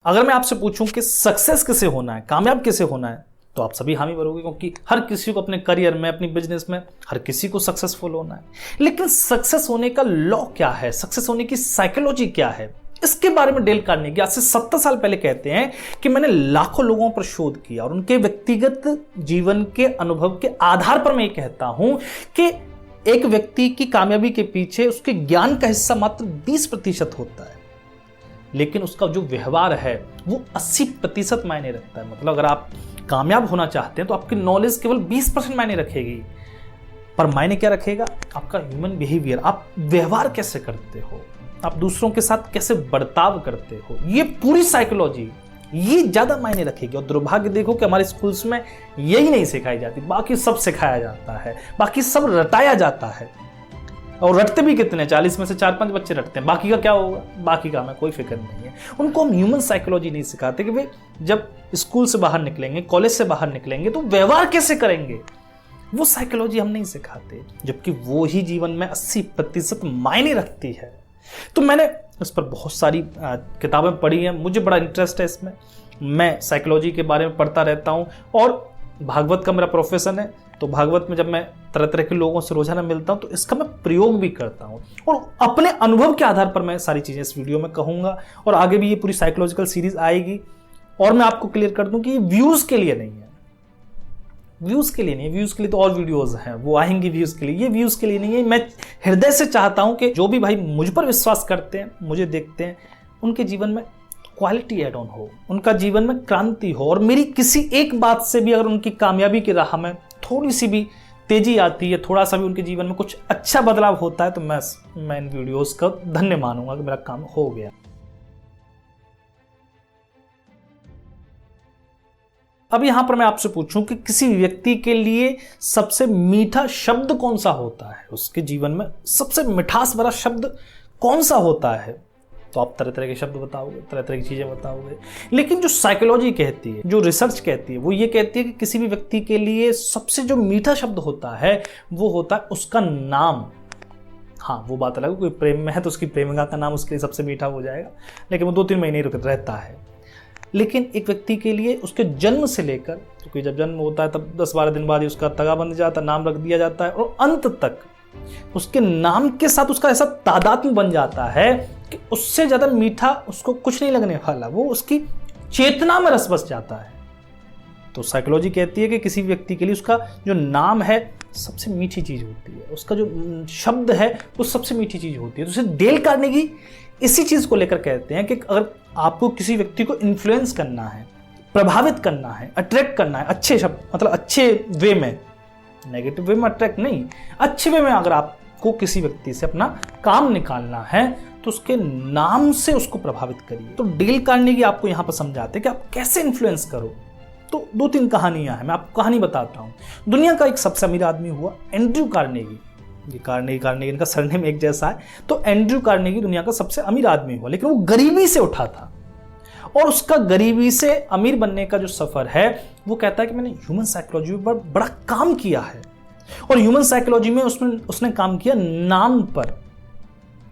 अगर मैं आपसे पूछूं कि सक्सेस कैसे होना है, कामयाब कैसे होना है, तो आप सभी हामी भरोगे, क्योंकि हर किसी को अपने करियर में, अपनी बिजनेस में, हर किसी को सक्सेसफुल होना है। लेकिन सक्सेस होने का लॉ क्या है, सक्सेस होने की साइकोलॉजी क्या है, इसके बारे में डेल कार्नेगी आज से 70 साल पहले कहते हैं कि मैंने लाखों लोगों पर शोध किया और उनके व्यक्तिगत जीवन के अनुभव के आधार पर मैं ये कहता हूं कि एक व्यक्ति की कामयाबी के पीछे उसके ज्ञान का हिस्सा मात्र 20% होता है, लेकिन उसका जो व्यवहार है वो 80% मायने रखता है। मतलब अगर आप कामयाब होना चाहते हैं तो आपकी नॉलेज केवल 20% मायने रखेगी, पर मायने क्या रखेगा? आपका ह्यूमन बिहेवियर, आप व्यवहार कैसे करते हो, आप दूसरों के साथ कैसे बर्ताव करते हो, ये पूरी साइकोलॉजी ये ज्यादा मायने रखेगी। और दुर्भाग्य देखो कि हमारे स्कूल्स में यही नहीं सिखाई जाती, बाकी सब सिखाया जाता है, बाकी सब रटाया जाता है। और रटते भी कितने, 40 में से 4-5 बच्चे रटते हैं, बाकी का क्या होगा? बाकी का हमें कोई फिक्र नहीं है। उनको हम ह्यूमन साइकोलॉजी नहीं सिखाते कि वे जब स्कूल से बाहर निकलेंगे, कॉलेज से बाहर निकलेंगे तो व्यवहार कैसे करेंगे, वो साइकोलॉजी हम नहीं सिखाते, जबकि वो ही जीवन में 80% मायने रखती है। तो मैंने इस पर बहुत सारी किताबें पढ़ी हैं, मुझे बड़ा इंटरेस्ट है इसमें, मैं साइकोलॉजी के बारे में पढ़ता रहता हूँ और भागवत का मेरा प्रोफेशन है, तो भागवत में जब मैं तरह तरह के लोगों से रोजाना मिलता हूं तो इसका मैं प्रयोग भी करता हूं और अपने अनुभव के आधार पर मैं सारी चीजें इस वीडियो में कहूंगा। और आगे भी ये पूरी साइकोलॉजिकल सीरीज आएगी। और मैं आपको क्लियर कर दूं कि ये व्यूज के लिए नहीं है, व्यूज के लिए नहीं है, व्यूज के लिए तो और वीडियोज हैं, वो आएंगे व्यूज के लिए, ये व्यूज के लिए नहीं है। मैं हृदय से चाहता हूं कि जो भी भाई मुझ पर विश्वास करते हैं, मुझे देखते हैं, उनके जीवन में क्वालिटी एड ऑन हो, उनका जीवन में क्रांति हो, और मेरी किसी एक बात से भी अगर उनकी कामयाबी की राह में थोड़ी सी भी तेजी आती है, थोड़ा सा भी उनके जीवन में कुछ अच्छा बदलाव होता है, तो मैं इन वीडियोस का धन्य मानूंगा कि मेरा काम हो गया। अब यहां पर मैं आपसे पूछूं कि किसी व्यक्ति के लिए सबसे मीठा शब्द कौन सा होता है, उसके जीवन में सबसे मिठास भरा शब्द कौन सा होता है, तो आप तरह तरह के शब्द बताओगे, तरह तरह की चीजें बताओगे। लेकिन जो साइकोलॉजी कहती है, जो रिसर्च कहती है, वो ये कहती है कि किसी भी व्यक्ति के लिए सबसे जो मीठा शब्द होता है वो होता है उसका नाम। हाँ, वो बात अलग है, कोई प्रेम में है तो उसकी प्रेमिका का नाम उसके लिए सबसे मीठा हो जाएगा, लेकिन वो 2-3 महीने रहता है। लेकिन एक व्यक्ति के लिए उसके जन्म से लेकर, क्योंकि जब जन्म होता है तब 10-12 दिन बाद ही उसका तगा बन जाता है, नाम रख दिया जाता है, और अंत तक उसके नाम के साथ उसका ऐसा तादात्म्य बन जाता है कि उससे ज्यादा मीठा उसको कुछ नहीं लगने वाला, वो उसकी चेतना में रस बस जाता है। तो साइकोलॉजी कहती है कि किसी व्यक्ति के लिए उसका जो नाम है सबसे मीठी चीज होती है, उसका जो शब्द है वो सबसे मीठी चीज होती है। तो उसे डेल कार्नेगी इसी चीज को लेकर कहते हैं कि अगर आपको किसी व्यक्ति को इन्फ्लुएंस करना है, प्रभावित करना है, अट्रैक्ट करना है, अच्छे शब्द मतलब अच्छे वे में, नेगेटिव वे में अट्रैक्ट नहीं, अच्छे वे में अगर आपको किसी व्यक्ति से अपना काम निकालना है तो उसके नाम से उसको प्रभावित करिए। तो डेल कार्नेगी आपको यहां पर समझाते हैं कि आप कैसे इन्फ्लुएंस करो। तो 2-3 कहानियां हैं, मैं आपको कहानी बताता हूं। दुनिया का एक सबसे अमीर आदमी हुआ एंड्रयू कार्नेगी। ये कार्नेगी इनका सरनेम एक जैसा है। तो एंड्रयू कार्नेगी दुनिया का सबसे अमीर आदमी हुआ, लेकिन वो गरीबी से उठा था, और उसका गरीबी से अमीर बनने का जो सफर है वो कहता है कि मैंने ह्यूमन साइकोलॉजी पर बड़ा काम किया है, और ह्यूमन साइकोलॉजी में उसने काम किया नाम पर।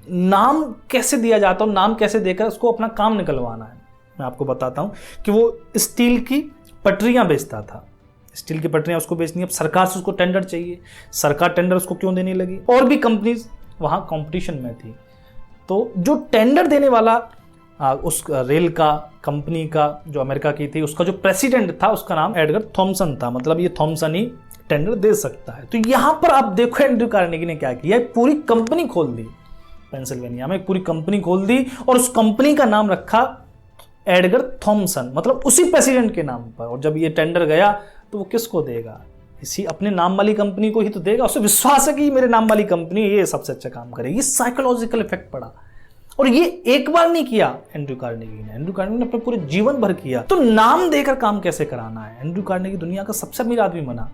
नाम कैसे दिया जाता है, नाम कैसे देकर उसको अपना काम निकलवाना है। मैं आपको बताता हूं कि वो स्टील की पटरियां बेचता था, स्टील की पटरियां उसको बेचनी, अब सरकार से उसको टेंडर चाहिए, सरकार टेंडर उसको क्यों देने लगी, और भी कंपनीज वहां कंपटीशन में थी। तो जो टेंडर देने वाला उस रेल का कंपनी का जो अमेरिका की थी, उसका जो प्रेसिडेंट था उसका नाम एडगर थॉमसन था, मतलब ये थॉमसन ही टेंडर दे सकता है। तो यहां पर आप देखो एंड्रयू कार्नेगी ने क्या किया, पूरी कंपनी खोल दी, पेंसिल्वेनिया में एक पूरी कंपनी खोल दी, और उस कंपनी का नाम रखा एडगर थॉमसन, मतलब उसी प्रेसिडेंट के नाम पर। और जब ये टेंडर गया तो वो किसको देगा? इसी अपने नाम वाली कंपनी को ही तो देगा, उसे विश्वास है कि मेरे नाम वाली कंपनी ये सबसे अच्छा काम करेगी। साइकोलॉजिकल इफेक्ट पड़ा, और ये एक बार नहीं किया एंड्रयू कार्नेगी ने अपने पूरे जीवन भर किया। तो नाम देकर काम कैसे कराना है। एंड्रयू कार्नेगी दुनिया का सबसे अमीर आदमी बना,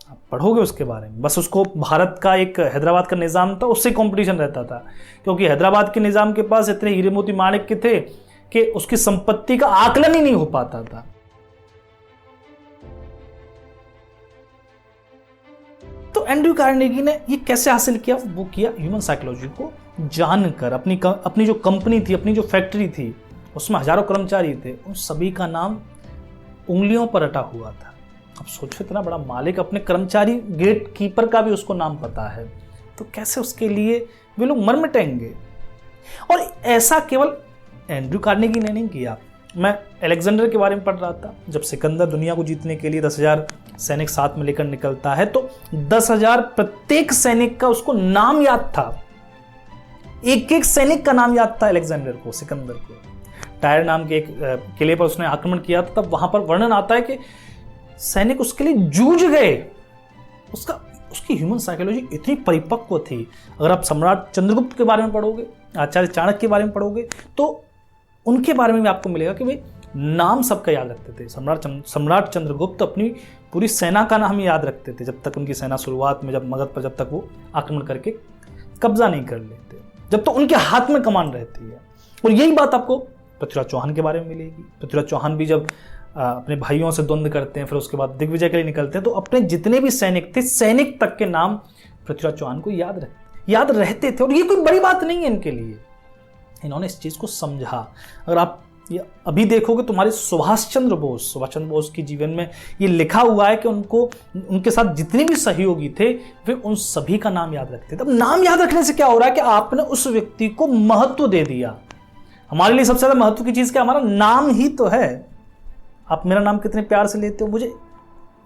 आप पढ़ोगे उसके बारे में। बस उसको भारत का एक हैदराबाद का निजाम था, उससे कंपटीशन रहता था, क्योंकि हैदराबाद के निजाम के पास इतने हीरे मोती माणिक के थे कि उसकी संपत्ति का आकलन ही नहीं हो पाता था। तो एंड्रयू कार्नेगी ने ये कैसे हासिल किया? वो किया ह्यूमन साइकोलॉजी को जानकर, अपनी जो कंपनी थी, अपनी जो फैक्ट्री थी, उसमें हजारों कर्मचारी थे, उन सभी का नाम उंगलियों पर रटा हुआ था। अब सोचो, इतना बड़ा मालिक, अपने कर्मचारी गेट कीपर का भी उसको नाम पता है, तो कैसे उसके लिए वे लोग मर मिटेंगे। और ऐसा केवल एंड्रयू कार्नेगी ने नहीं किया। मैं अलेक्जेंडर के बारे में पढ़ रहा था, जब सिकंदर दुनिया को जीतने के लिए 10,000 सैनिक साथ में लेकर निकलता है, तो 10,000 प्रत्येक सैनिक का उसको नाम याद था, एक एक सैनिक का नाम याद था अलेक्जेंडर को, सिकंदर को। टायर नाम के एक किले पर उसने आक्रमण किया था, तब वहां पर वर्णन आता है कि सैनिक उसके लिए जूझ गए। उसकी ह्यूमन साइकोलॉजी इतनी परिपक्व थी। अगर आप सम्राट चंद्रगुप्त के बारे में पढ़ोगे, आचार्य चाणक्य के बारे में पढ़ोगे, तो उनके बारे में भी आपको मिलेगा कि भाई नाम सबका याद रखते थे। सम्राट चंद्रगुप्त अपनी पूरी सेना का नाम याद रखते थे, जब तक उनकी सेना शुरुआत में जब मगध पर जब तक वो आक्रमण करके कब्जा नहीं कर लेते, जब तक उनके हाथ में कमान रहती है। और यही बात आपको पृथ्वीराज चौहान के बारे में मिलेगी। पृथ्वीराज चौहान भी जब अपने भाइयों से द्वंद्व करते हैं, फिर उसके बाद दिग्विजय के लिए निकलते हैं, तो अपने जितने भी सैनिक थे, सैनिक तक के नाम पृथ्वीराज चौहान को याद रहते थे। और ये कोई बड़ी बात नहीं है इनके लिए, इन्होंने इस चीज को समझा। अगर आप ये अभी देखोगे, तुम्हारे सुभाष चंद्र बोस के जीवन में ये लिखा हुआ है कि उनके साथ जितने भी सहयोगी थे, वे उन सभी का नाम याद रखते थे। अब नाम याद रखने से क्या हो रहा है कि आपने उस व्यक्ति को महत्व दे दिया। हमारे लिए सबसे ज्यादा महत्व की चीज क्या, हमारा नाम ही तो है। आप मेरा नाम कितने प्यार से लेते हो,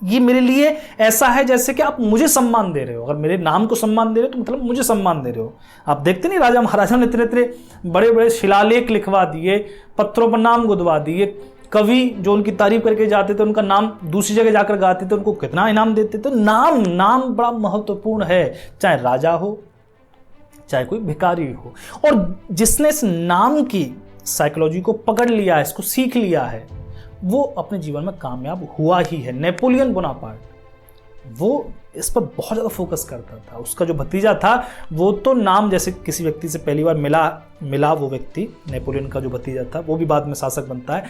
ये मेरे लिए ऐसा है जैसे कि आप मुझे सम्मान दे रहे हो। अगर मेरे नाम को सम्मान दे रहे हो तो मतलब मुझे सम्मान दे रहे हो। आप देखते नहीं, राजा महाराजा ने इतने बड़े बड़े शिलालेख लिखवा दिए, पत्रों पर नाम गुदवा दिए। कवि जो उनकी तारीफ करके जाते थे, उनका नाम दूसरी जगह जाकर गाते थे, उनको कितना इनाम देते थे। नाम बड़ा महत्वपूर्ण है, चाहे राजा हो चाहे कोई भिखारी हो। और जिसने इस नाम की साइकोलॉजी को पकड़ लिया है, इसको सीख लिया है, वो अपने जीवन में कामयाब हुआ ही है। नेपोलियन बोनापार्ट वो इस पर बहुत ज़्यादा फोकस करता था। उसका जो भतीजा था वो तो नाम, जैसे किसी व्यक्ति से पहली बार मिला वो व्यक्ति, नेपोलियन का जो भतीजा था, वो भी बाद में शासक बनता है,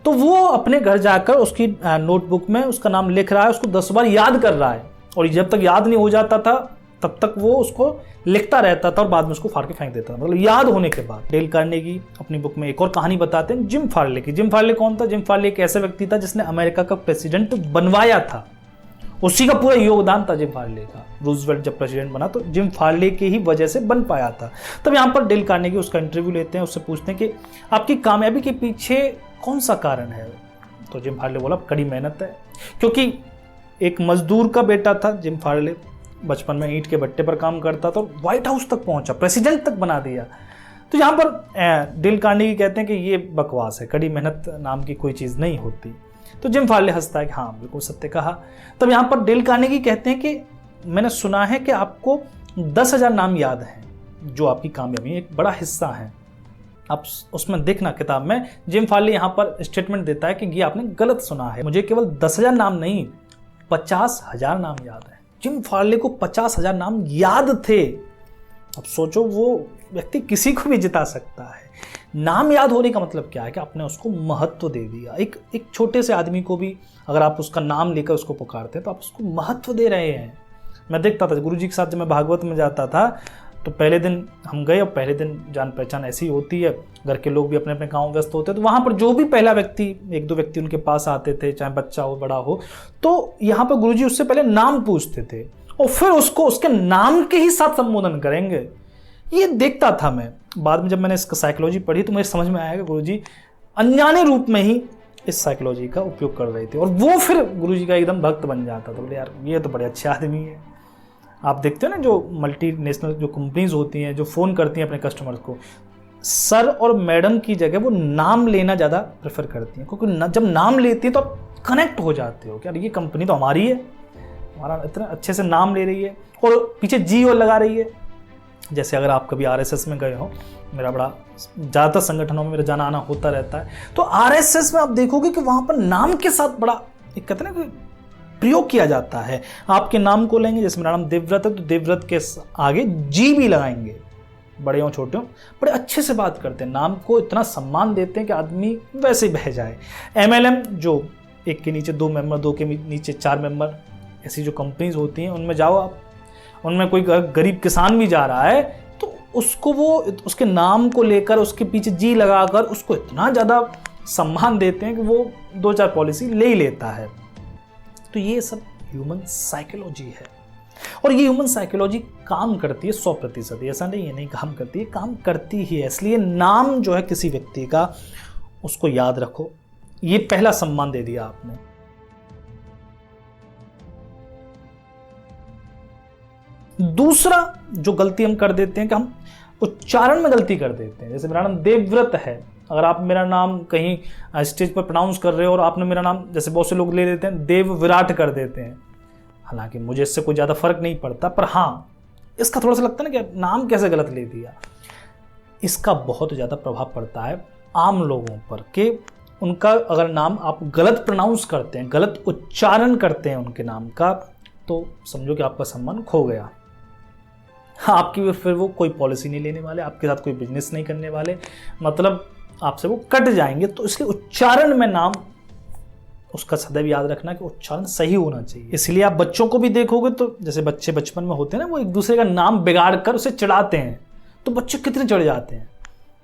तो वो अपने घर जाकर उसकी नोटबुक में उसका नाम लिख रहा है, उसको 10 बार याद कर रहा है। और जब तक याद नहीं हो जाता था तब तक वो उसको लिखता रहता था और बाद में उसको फाड़ के फेंक देता था, मतलब याद होने के बाद। डेल कार्नेगी अपनी बुक में एक और कहानी बताते हैं जिम फार्ले की। जिम फार्ले कौन था? जिम फार्ले एक ऐसा व्यक्ति था जिसने अमेरिका का प्रेसिडेंट बनवाया था, उसी का पूरा योगदान था जिम फार्ले का। रूजवेल्ट जब प्रेसिडेंट बना तो जिम फार्ले की ही वजह से बन पाया था। तब यहाँ पर डेल कार्नेगी उसका इंटरव्यू लेते हैं, उससे पूछते हैं कि आपकी कामयाबी के पीछे कौन सा कारण है? तो जिम फार्ले बोला कड़ी मेहनत है, क्योंकि एक मजदूर का बेटा था जिम फार्ले, बचपन में ईंट के भट्टे पर काम करता था और व्हाइट हाउस तक पहुंचा, प्रेसिडेंट तक बना दिया। तो यहाँ पर डेल कार्नेगी कहते हैं कि ये बकवास है, कड़ी मेहनत नाम की कोई चीज़ नहीं होती। तो जिम फार्ले हंसता है कि हाँ बिल्कुल सत्य कहा। तब यहाँ पर डेल कार्नेगी कहते हैं कि मैंने सुना है कि आपको 10,000 नाम याद हैं जो आपकी कामयाबी एक बड़ा हिस्सा है। आप उसमें देखना किताब में जिम फार्ले यहाँ पर स्टेटमेंट देता है कि ये आपने गलत सुना है, मुझे केवल 10,000 नाम नहीं 50,000 नाम याद है। जिम फार्ले को 50,000 नाम याद थे। अब सोचो, वो व्यक्ति किसी को भी जिता सकता है। नाम याद होने का मतलब क्या है कि आपने उसको महत्व दे दिया। एक छोटे से आदमी को भी अगर आप उसका नाम लेकर उसको पुकारते हैं तो आप उसको महत्व दे रहे हैं। मैं देखता था गुरुजी के साथ जब मैं भागवत में जाता था तो पहले दिन हम गए और पहले दिन जान पहचान ऐसी होती है, घर के लोग भी अपने अपने काम व्यस्त होते हैं, तो वहाँ पर जो भी पहला व्यक्ति, 1-2 व्यक्ति उनके पास आते थे, चाहे बच्चा हो बड़ा हो, तो यहाँ पर गुरुजी उससे पहले नाम पूछते थे और फिर उसको उसके नाम के ही साथ संबोधन करेंगे। ये देखता था मैं। बाद में जब मैंने इसका साइकोलॉजी पढ़ी तो मुझे समझ में आया कि गुरुजी अनजाने रूप में ही इस साइकोलॉजी का उपयोग कर रहे थे और वो फिर गुरुजी का एकदम भक्त बन जाता था। बोले यार ये तो बड़े अच्छे आदमी है। आप देखते हो ना, जो मल्टीनेशनल जो कंपनीज होती हैं जो फ़ोन करती हैं अपने कस्टमर्स को, सर और मैडम की जगह वो नाम लेना ज़्यादा प्रेफर करती हैं, क्योंकि जब नाम लेती हैं तो आप कनेक्ट हो जाते हो कि यार ये कंपनी तो हमारी है, हमारा इतना अच्छे से नाम ले रही है और पीछे जी और लगा रही है। जैसे अगर आप कभी आरएसएस में गए हो, मेरा बड़ा ज़्यादातर संगठनों में मेरा जाना आना होता रहता है, तो आरएसएस में आप देखोगे कि वहाँ पर नाम के साथ बड़ा एक कहते हैं ना प्रयोग किया जाता है। आपके नाम को लेंगे, जैसे मेरा नाम देवव्रत है तो देवव्रत के आगे जी भी लगाएंगे, बड़े हो छोटे हो, बड़े अच्छे से बात करते हैं, नाम को इतना सम्मान देते हैं कि आदमी वैसे ही बह जाए। एमएलएम जो 1 के नीचे 2 मेंबर, 2 के नीचे 4 मेंबर, ऐसी जो कंपनीज होती हैं उनमें जाओ आप, उनमें कोई गरीब किसान भी जा रहा है तो उसको वो उसके नाम को लेकर उसके पीछे जी लगाकर उसको इतना ज़्यादा सम्मान देते हैं कि वो 2-4 पॉलिसी ले ही लेता है। तो ये सब ह्यूमन साइकोलॉजी है और ये ह्यूमन साइकोलॉजी काम करती है 100%। ऐसा नहीं है नहीं काम करती है, काम करती ही है। इसलिए नाम जो है किसी व्यक्ति का, उसको याद रखो। ये पहला सम्मान दे दिया आपने। दूसरा जो गलती हम कर देते हैं कि हम उच्चारण में गलती कर देते हैं। जैसे मेरा नाम देवव्रत है, अगर आप मेरा नाम कहीं स्टेज पर प्रोनाउंस कर रहे हो और आपने मेरा नाम, जैसे बहुत से लोग ले लेते हैं देव विराट कर देते हैं, हालांकि मुझे इससे कोई ज़्यादा फर्क नहीं पड़ता, पर हाँ इसका थोड़ा सा लगता है ना कि नाम कैसे गलत ले दिया। इसका बहुत ज़्यादा प्रभाव पड़ता है आम लोगों पर कि उनका अगर नाम आप गलत प्रोनाउंस करते हैं, गलत उच्चारण करते हैं उनके नाम का, तो समझो कि आपका सम्मान खो गया। आपकी फिर वो कोई पॉलिसी नहीं लेने वाले, आपके साथ कोई बिजनेस नहीं करने वाले, मतलब आपसे वो कट जाएंगे। तो इसलिए उच्चारण में नाम उसका सदैव याद रखना कि उच्चारण सही होना चाहिए। इसलिए आप बच्चों को भी देखोगे तो जैसे बच्चे बचपन में होते हैं ना, वो एक दूसरे का नाम बिगाड़ कर उसे चिढ़ाते हैं, तो बच्चे कितने चिढ़ जाते हैं।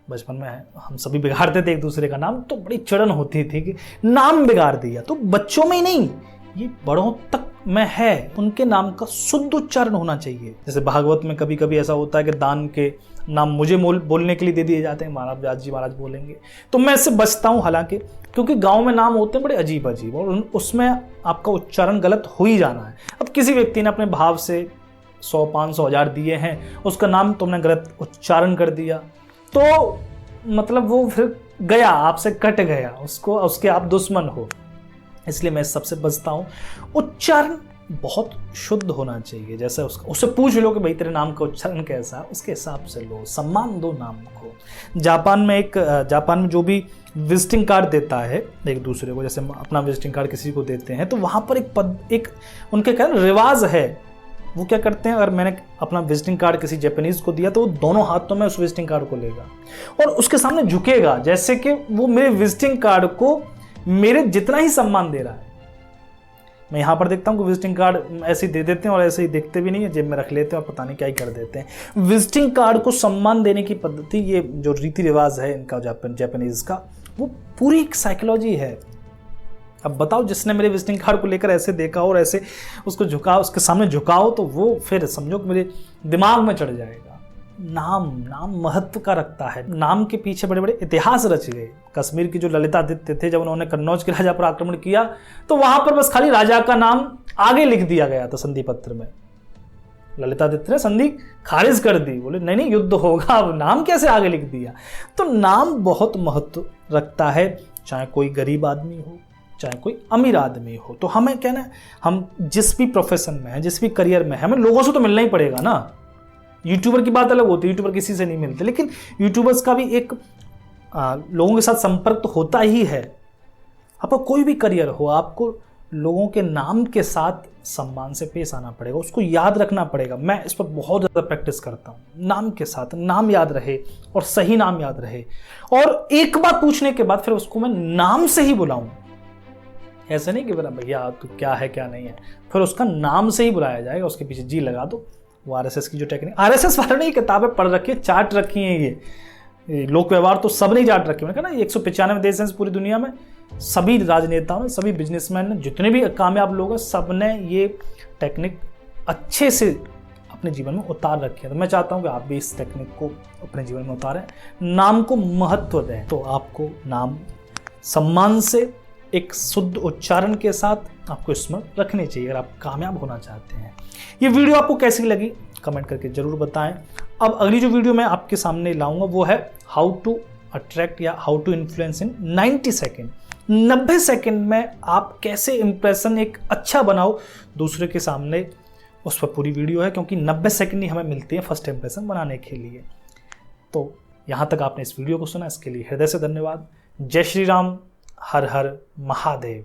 बचपन में हम सभी बिगाड़ते थे एक दूसरे का नाम, तो बड़ी चिड़न होती थी कि नाम बिगाड़ दिया। तो बच्चों में ही नहीं, ये बड़ों तक में है, उनके नाम का शुद्ध उच्चारण होना चाहिए। जैसे भागवत में कभी कभी ऐसा होता है कि दान के नाम मुझे बोलने के लिए दे दिए जाते हैं, महाराज व्यास जी महाराज बोलेंगे, तो मैं इससे बचता हूँ। हालांकि क्योंकि गांव में नाम होते हैं बड़े अजीब अजीब और उसमें आपका उच्चारण गलत हो ही जाना है। अब किसी व्यक्ति ने अपने भाव से 100, 500, 1000 दिए हैं, उसका नाम तुमने गलत उच्चारण कर दिया, तो मतलब वो फिर गया, आपसे कट गया, उसको उसके आप दुश्मन हो। इसलिए मैं सबसे बचता हूँ। उच्चारण बहुत शुद्ध होना चाहिए। जैसे उससे पूछ लो कि भाई तेरे नाम का उच्चारण कैसा है, उसके हिसाब से लो, सम्मान दो नाम को। जापान में जो भी विजिटिंग कार्ड देता है एक दूसरे को, जैसे अपना विजिटिंग कार्ड किसी को देते हैं, तो वहाँ पर एक उनके क्या रिवाज है, वो क्या करते हैं, अगर मैंने अपना विजिटिंग कार्ड किसी जापानीज को दिया तो वो दोनों हाथों में उस विजिटिंग कार्ड को लेगा और उसके सामने झुकेगा, जैसे कि वो मेरे विजिटिंग कार्ड को मेरे जितना ही सम्मान दे रहा है। मैं यहाँ पर देखता हूँ कि विजिटिंग कार्ड ऐसे ही दे देते हैं और ऐसे ही देखते भी नहीं है, जेब में रख लेते हैं और पता नहीं क्या ही कर देते हैं। विजिटिंग कार्ड को सम्मान देने की पद्धति, ये जो रीति रिवाज है इनका जापानीज का, वो पूरी एक साइकोलॉजी है। अब बताओ, जिसने मेरे विजिटिंग कार्ड को लेकर ऐसे देखा और ऐसे उसको झुकाओ, उसके सामने झुकाओ, तो वो फिर समझो कि मेरे दिमाग में चढ़ जाएगा। नाम महत्व का रखता है। नाम के पीछे बड़े बड़े इतिहास रच गए। कश्मीर की जो ललितादित्य थे, जब उन्होंने कन्नौज के राजा पर आक्रमण किया, तो वहां पर बस खाली राजा का नाम आगे लिख दिया गया था संधि पत्र में। ललितादित्य ने संधि खारिज कर दी, बोले नहीं युद्ध होगा, अब नाम कैसे आगे लिख दिया। तो नाम बहुत महत्व रखता है, चाहे कोई गरीब आदमी हो, चाहे कोई अमीर आदमी हो। तो हमें कहना है, हम जिस भी प्रोफेशन में है, जिस भी करियर में है, हमें लोगों से तो मिलना ही पड़ेगा ना। यूट्यूबर की बात अलग होती है, यूट्यूबर किसी से नहीं मिलते, लेकिन यूट्यूबर्स का भी एक लोगों के साथ संपर्क तो होता ही है। आपका कोई भी करियर हो, आपको लोगों के नाम के साथ सम्मान से पेश आना पड़ेगा, उसको याद रखना पड़ेगा। मैं इस पर बहुत ज़्यादा प्रैक्टिस करता हूँ, नाम के साथ नाम याद रहे और सही नाम याद रहे, और एक बार पूछने के बाद फिर उसको मैं नाम से ही बुलाऊं। ऐसे नहीं कि बोला भैया तू क्या है क्या नहीं है, फिर उसका नाम से ही बुलाया जाएगा, उसके पीछे जी लगा दो। वो आरएसएस की जो टेक्निक, आरएसएस वालों ने किताबें पढ़ रखी है, चार्ट रखी हैं, ये लोक व्यवहार तो सब नहीं चार्ट रखे। मैंने कहा ना 195 देश हैं पूरी दुनिया में, सभी राजनेताओं ने, सभी बिजनेसमैन ने, जितने भी कामयाब लोग हैं, सब ने ये टेक्निक अच्छे से अपने जीवन में उतार रखी है। तो मैं चाहता हूँ कि आप भी इस टेक्निक को अपने जीवन में उतारें, नाम को महत्व दें। तो आपको नाम सम्मान से, एक शुद्ध उच्चारण के साथ आपको स्मरण रखने चाहिए अगर आप कामयाब होना चाहते हैं। ये वीडियो आपको कैसी लगी कमेंट करके जरूर बताएं। अब अगली जो वीडियो मैं आपके सामने लाऊंगा वो है हाउ टू अट्रैक्ट या how to influence in 90 second. 90 second में आप कैसे इंप्रेशन एक अच्छा बनाओ दूसरे के सामने, उस पर पूरी वीडियो है, क्योंकि 90 सेकेंड ही हमें मिलती है फर्स्ट इंप्रेशन बनाने के लिए। तो यहाँ तक आपने इस वीडियो को सुना, इसके लिए हृदय से धन्यवाद। जय श्री राम, हर हर महादेव।